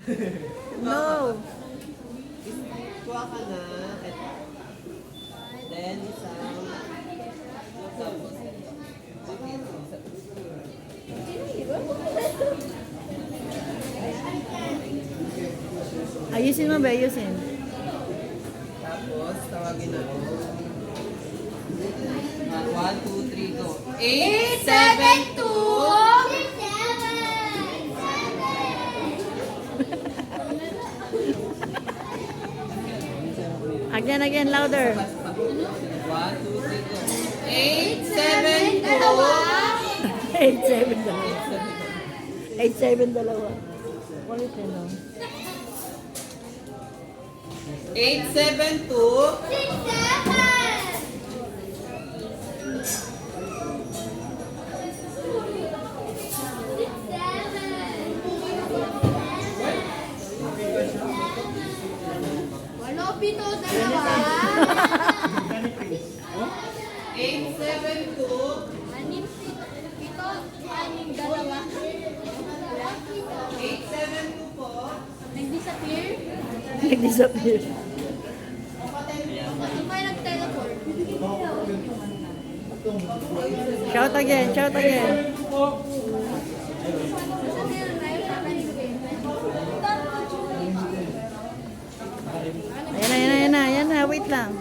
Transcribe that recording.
No. Kuha ka na. Then, isang... Ayusin mo ba? Ayusin. Tapos, tawagin na. 1, 2, 3, go. 8, 7, 2. Again, louder. 1, 2, 3, go. 8, 7, 2. 8-7 dalawa. 8-7 dalawa. Ulit yan, no? 8, 7, 2. Walo, pito, dalawa. 8, 7, 2. Anim, pito, anim, dalawa. 8, 7, 2 po. Nag-disappear? Nag-disappear. Ano kayo nag-teleport? Shout again, shout again. Disappear na yun sa akin. Ayan na, wait lang.